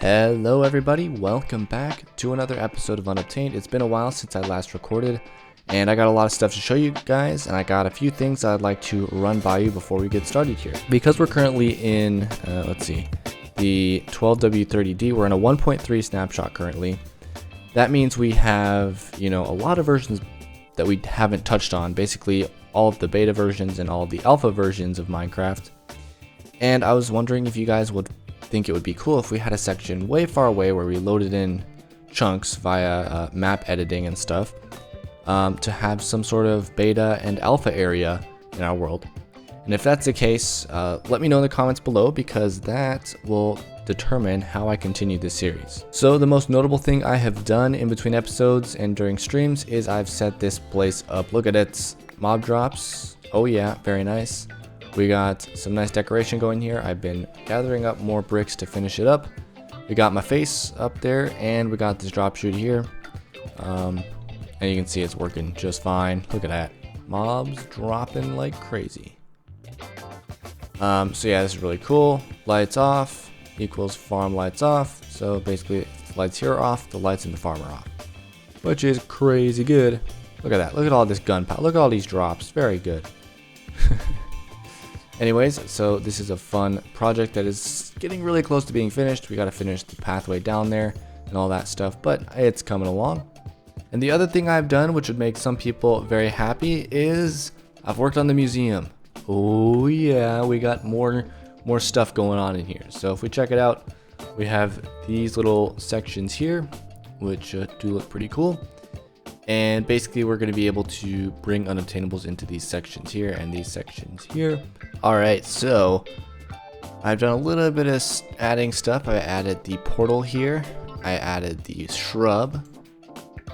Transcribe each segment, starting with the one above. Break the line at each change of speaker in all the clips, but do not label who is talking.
Hello everybody, welcome back to another episode of Unobtained. It's been a while since I last recorded, and I got a lot of stuff to show you guys, and I got a few things I'd like to run by you before we get started here. Because we're currently in, the 12W30D, we're in a 1.3 snapshot currently. That means we have, a lot of versions that we haven't touched on, basically all of the beta versions and all of the alpha versions of Minecraft. And I was wondering if you guys would think it would be cool if we had a section way far away where we loaded in chunks via map editing and stuff to have some sort of beta and alpha area in our world. And if that's the case, let me know in the comments below, because that will determine how I continue this series. So the most notable thing I have done in between episodes and during streams is I've set this place up. Look at it, mob drops. Oh yeah, very nice. We got some nice decoration going here. I've been gathering up more bricks to finish it up. We got my face up there, and we got this drop chute here. And you can see it's working just fine. Look at that. Mobs dropping like crazy. So yeah, this is really cool. Lights off equals farm lights off. So basically, if the lights here are off, the lights in the farm are off. Which is crazy good. Look at that. Look at all this gunpowder. Look at all these drops. Very good. Anyways, so this is a fun project that is getting really close to being finished. We got to finish the pathway down there and all that stuff, but it's coming along. And the other thing I've done, which would make some people very happy, is I've worked on the museum. Oh yeah, we got more stuff going on in here. So if we check it out, we have these little sections here, which do look pretty cool. And basically we're going to be able to bring unobtainables into these sections here and these sections here. Alright, so I've done a little bit of adding stuff. I added the portal here. I added the shrub.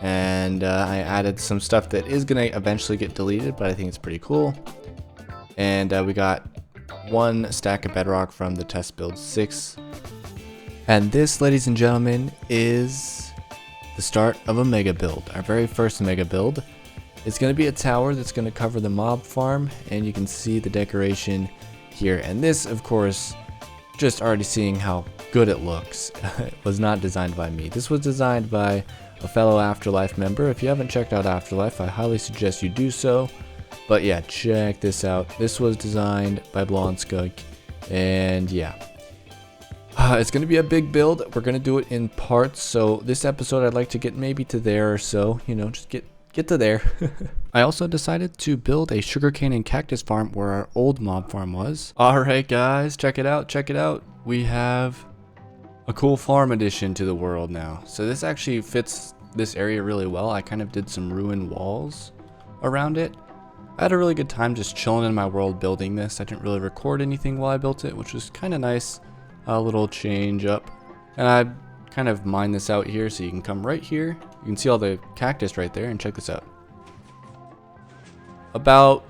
And I added some stuff that is going to eventually get deleted, but I think it's pretty cool. And we got one stack of bedrock from the test build 6. And this, ladies and gentlemen, is the start of a mega build, our very first mega build. It's going to be a tower that's going to cover the mob farm, and you can see the decoration here. And this, of course, just already seeing how good it looks, it was not designed by me. This was designed by a fellow AfterLife member. If you haven't checked out AfterLife, I highly suggest you do so. But yeah, check this out. This was designed by Blonskug, and yeah. It's going to be a big build. We're going to do it in parts. So this episode, I'd like to get maybe to there or so. Just get to there. I also decided to build a sugarcane and cactus farm where our old mob farm was. Alright guys, check it out. Check it out. We have a cool farm addition to the world now. So this actually fits this area really well. I kind of did some ruined walls around it. I had a really good time just chilling in my world building this. I didn't really record anything while I built it, which was kind of nice. A little change up. And I kind of mined this out here, so you can come right here. You can see all the cactus right there, and check this out. About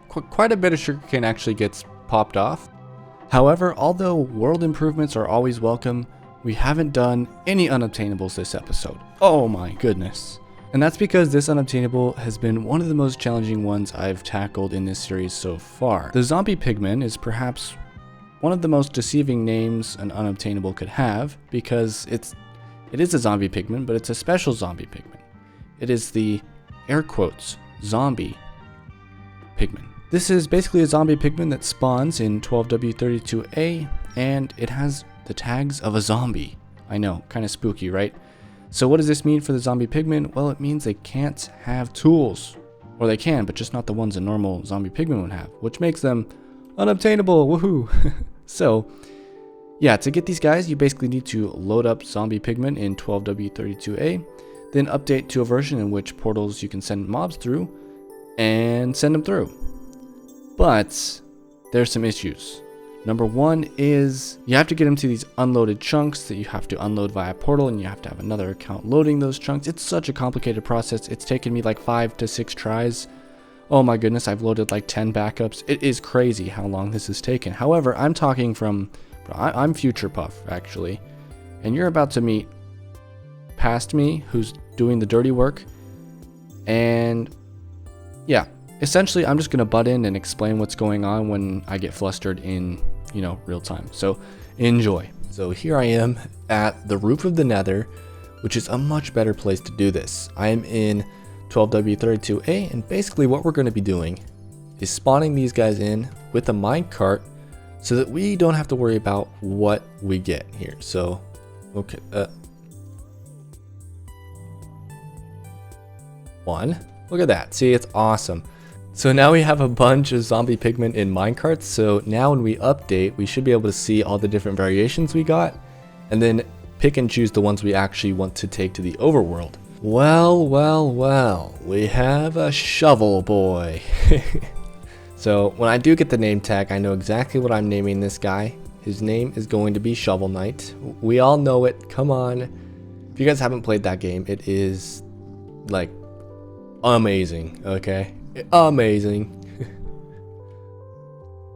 quite a bit of sugarcane actually gets popped off. However, although world improvements are always welcome, we haven't done any unobtainables this episode. Oh my goodness. And that's because this unobtainable has been one of the most challenging ones I've tackled in this series so far. The zombie pigman is perhaps one of the most deceiving names an unobtainable could have, because it is a zombie pigman, but it's a special zombie pigman. It is the, air quotes, zombie pigman. This is basically a zombie pigman that spawns in 12W32A, and it has the tags of a zombie. I know, kind of spooky, right? So what does this mean for the zombie pigman? Well, it means they can't have tools. Or they can, but just not the ones a normal zombie pigman would have, which makes them unobtainable. Woohoo! So yeah, to get these guys, you basically need to load up zombie pigman in 12W32A, then update to a version in which portals you can send mobs through, and send them through. But there's some issues. Number one is you have to get them to these unloaded chunks that you have to unload via portal, and you have to have another account loading those chunks. It's such a complicated process. It's taken me like 5 to 6 tries. Oh my goodness, I've loaded like 10 backups. It is crazy how long this has taken. However, I'm talking from, I'm future Puff actually, and you're about to meet past me who's doing the dirty work. And yeah, essentially I'm just gonna butt in and explain what's going on when I get flustered in, real time. So enjoy. So here I am at the roof of the Nether, which is a much better place to do this. I am in 12W32A, and basically what we're going to be doing is spawning these guys in with a minecart so that we don't have to worry about what we get here. So, okay, one. Look at that. See, it's awesome. So now we have a bunch of zombie pigmen in minecarts. So now when we update, we should be able to see all the different variations we got and then pick and choose the ones we actually want to take to the overworld. Well, well, well, we have a shovel boy. So when I do get the name tag, I know exactly what I'm naming this guy. His name is going to be Shovel Knight. We all know it. Come on. If you guys haven't played that game, it is like amazing. Okay, amazing.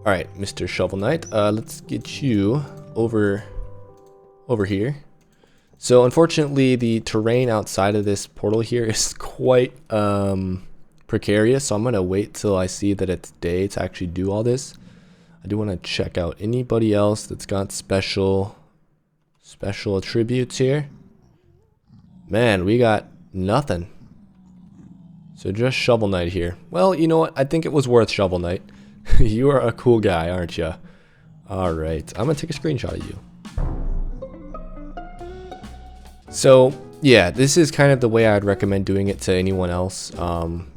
All right, Mr. Shovel Knight. Let's get you over here. So unfortunately, the terrain outside of this portal here is quite precarious. So I'm gonna wait till I see that it's day to actually do all this. I do want to check out anybody else that's got special attributes here. Man, we got nothing. So just Shovel Knight here. Well, you know what? I think it was worth Shovel Knight. You are a cool guy, aren't you? All right, I'm gonna take a screenshot of you. So yeah, this is kind of the way I'd recommend doing it to anyone else.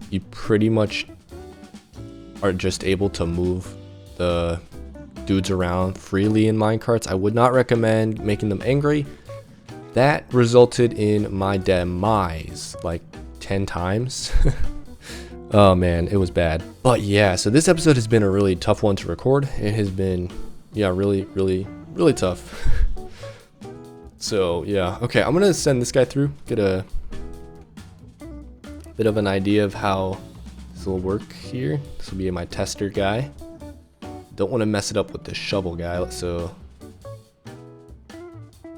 You pretty much are just able to move the dudes around freely in minecarts. I would not recommend making them angry. That resulted in my demise like 10 times. Oh man, it was bad. But yeah, so this episode has been a really tough one to record. It has been, yeah, really tough. So yeah, okay, I'm gonna send this guy through, get a bit of an idea of how this will work here. This will be my tester guy. Don't want to mess it up with this shovel guy, so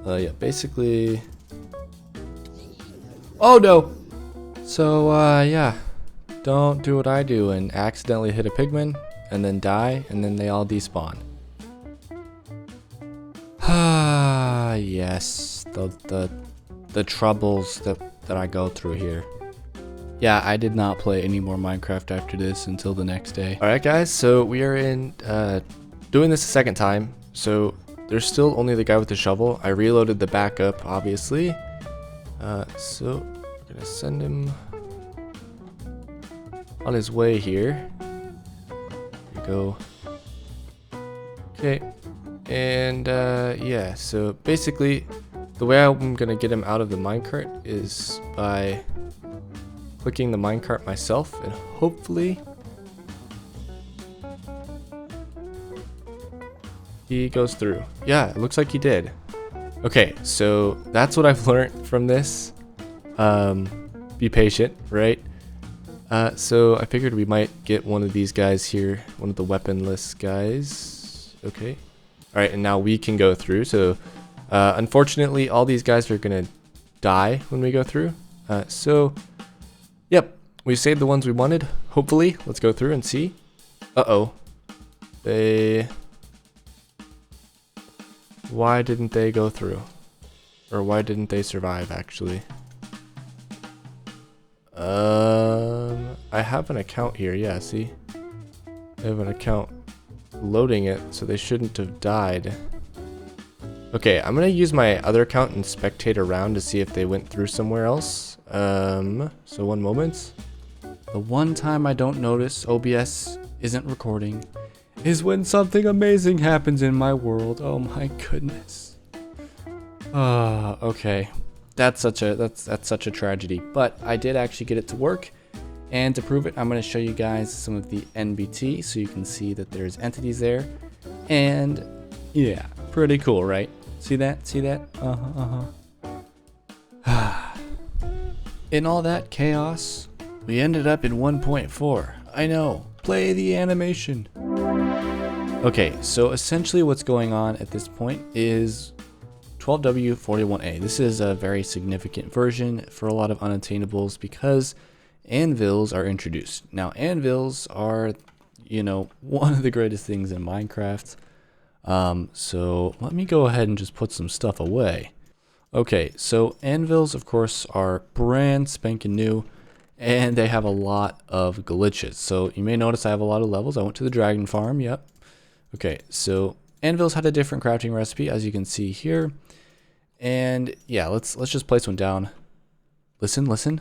yeah, basically, oh no. So yeah, don't do what I do and accidentally hit a pigman and then die and then they all despawn. Ah, yes, the troubles that I go through here. Yeah, I did not play any more Minecraft after this until the next day. Alright guys, so we are in doing this a second time. So there's still only the guy with the shovel. I reloaded the backup, obviously. So we're gonna send him on his way here. Here we go. Okay. And yeah, so basically the way I'm gonna get him out of the minecart is by clicking the minecart myself, and hopefully he goes through. Yeah, it looks like he did. Okay, so that's what I've learned from this. Be patient, right? So I figured we might get one of these guys here, one of the weaponless guys. Okay. All right, and now we can go through. So unfortunately, all these guys are gonna die when we go through. So yep, we saved the ones we wanted. Hopefully, let's go through and see. Uh-oh. Why didn't they go through? Or why didn't they survive, actually? I have an account here, yeah, see? I have an account loading it, so they shouldn't have died. Okay, I'm gonna use my other account and spectate around to see if they went through somewhere else. So one moment. The one time I don't notice OBS isn't recording is when something amazing happens in my world. Oh my goodness. Okay. That's such a tragedy. But I did actually get it to work. And to prove it, I'm going to show you guys some of the NBT so you can see that there's entities there. And yeah, pretty cool, right? See that? See that? In all that chaos, we ended up in 1.4. I know. Play the animation. Okay, so essentially what's going on at this point is 12W41A. This is a very significant version for a lot of unobtainables because anvils are introduced. Now, anvils are, you know, one of the greatest things in Minecraft. So let me go ahead and just put some stuff away. Okay, so anvils, of course, are brand spanking new, and they have a lot of glitches. So you may notice I have a lot of levels. I went to the dragon farm, yep. Okay, so anvils had a different crafting recipe, as you can see here. And yeah, let's just place one down. Listen.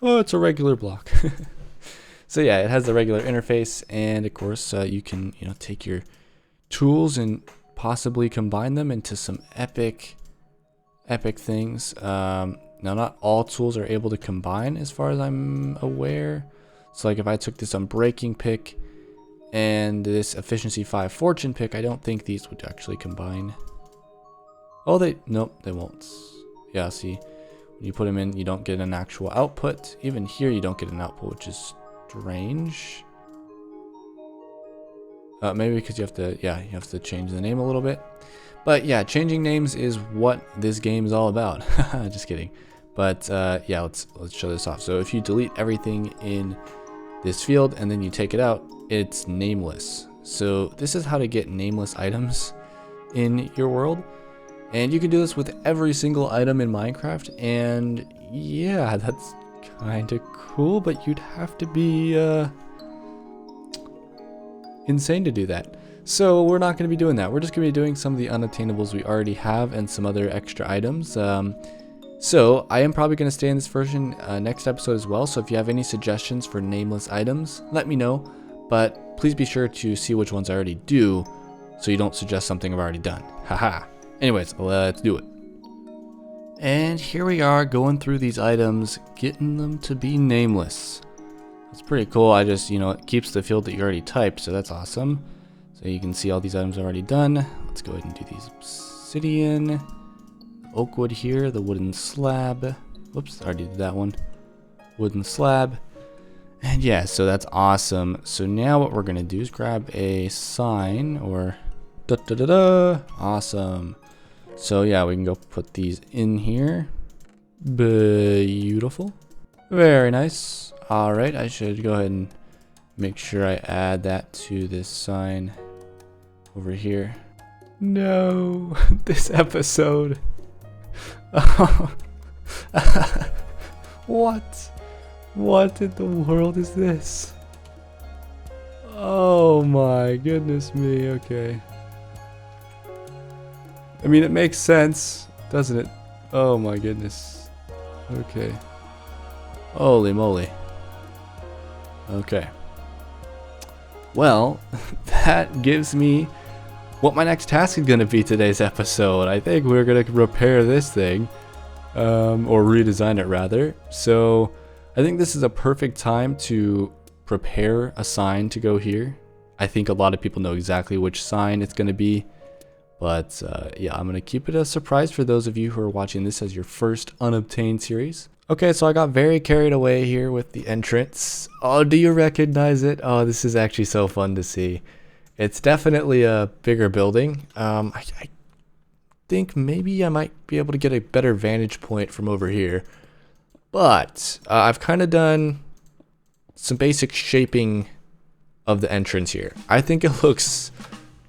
Oh, it's a regular block. So yeah, it has the regular interface, and of course you can take your tools and possibly combine them into some epic things. Now, not all tools are able to combine as far as I'm aware. So like if I took this Unbreaking pick and this Efficiency 5 Fortune pick, I don't think these would actually combine. Oh, nope, they won't. Yeah, see, when you put them in, you don't get an actual output. Even here, you don't get an output, which is strange. Maybe because you have to change the name a little bit. But yeah, changing names is what this game is all about. Just kidding. But yeah, let's show this off. So if you delete everything in this field and then you take it out, it's nameless. So this is how to get nameless items in your world. And you can do this with every single item in Minecraft. And yeah, that's kind of cool, but you'd have to be insane to do that. So we're not going to be doing that. We're just going to be doing some of the unobtainables we already have and some other extra items. So I am probably going to stay in this version next episode as well. So if you have any suggestions for nameless items, let me know. But please be sure to see which ones I already do, so you don't suggest something I've already done. Haha. Anyways, let's do it. And here we are going through these items, getting them to be nameless. That's pretty cool. I just, it keeps the field that you already typed, so that's awesome. So you can see all these items already done. Let's go ahead and do these obsidian, oak wood here, the wooden slab. Whoops, I already did that one. Wooden slab. And yeah, so that's awesome. So now what we're going to do is grab a sign or awesome. So yeah, we can go put these in here. Beautiful. Very nice. All right, I should go ahead and make sure I add that to this sign over here. No, this episode. What in the world is this? Oh my goodness me, okay. I mean, it makes sense, doesn't it? Oh my goodness. Okay. Holy moly. Okay. Well, that gives me what my next task is going to be today's episode. I think we're going to repair this thing, or redesign it rather. So I think this is a perfect time to prepare a sign to go here. I think a lot of people know exactly which sign it's going to be. But yeah, I'm going to keep it a surprise for those of you who are watching this as your first Unobtained series. Okay, so I got very carried away here with the entrance. Oh, do you recognize it? Oh, this is actually so fun to see. It's definitely a bigger building. I think maybe I might be able to get a better vantage point from over here. But I've kind of done some basic shaping of the entrance here. I think it looks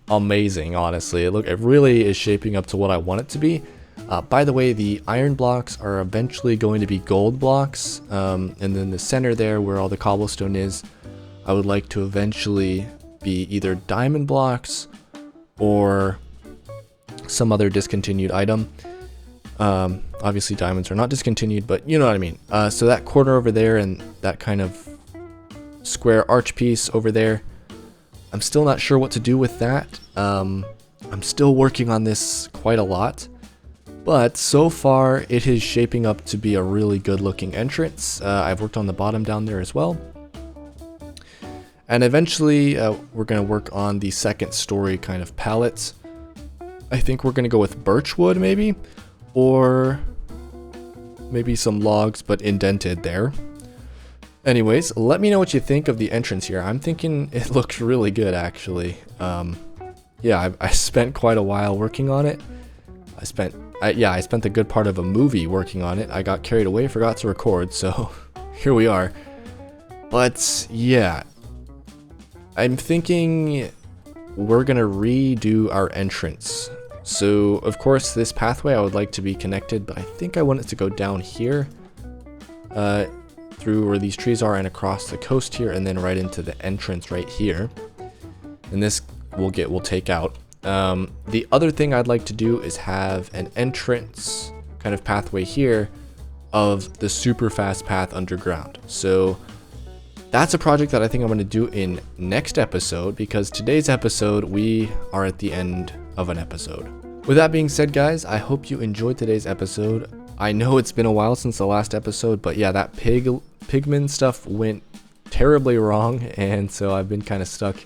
amazing, honestly. It really is shaping up to what I want it to be. By the way, the iron blocks are eventually going to be gold blocks, and then the center there where all the cobblestone is, I would like to eventually be either diamond blocks or some other discontinued item. Obviously diamonds are not discontinued, but you know what I mean. So that corner over there and that kind of square arch piece over there, I'm still not sure what to do with that. I'm still working on this quite a lot. But so far, it is shaping up to be a really good looking entrance. I've worked on the bottom down there as well. And eventually, we're going to work on the second story kind of palettes. I think we're going to go with birch wood maybe, or maybe some logs but indented there. Anyways, let me know what you think of the entrance here. I'm thinking it looks really good actually. Yeah, I spent quite a while working on it. I spent the good part of a movie working on it. I got carried away, forgot to record, so here we are. But yeah, I'm thinking we're gonna redo our entrance. So of course this pathway I would like to be connected, but I think I want it to go down here, through where these trees are and across the coast here, and then right into the entrance right here. And this we'll take out. The other thing I'd like to do is have an entrance kind of pathway here of the super fast path underground. So that's a project that I think I'm going to do in next episode, because today's episode we are at the end of an episode. With that being said, guys, I hope you enjoyed today's episode. I know it's been a while since the last episode, but yeah, that pigman stuff went terribly wrong, and so I've been kind of stuck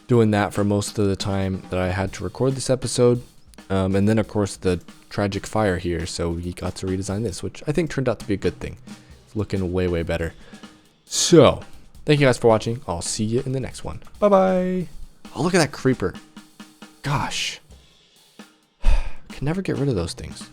doing that for most of the time that I had to record this episode. And then of course the tragic fire here, so we got to redesign this, which I think turned out to be a good thing. It's looking way better. So thank you guys for watching. I'll see you in the next one. Bye bye. Oh, look at that creeper. Gosh, can never get rid of those things.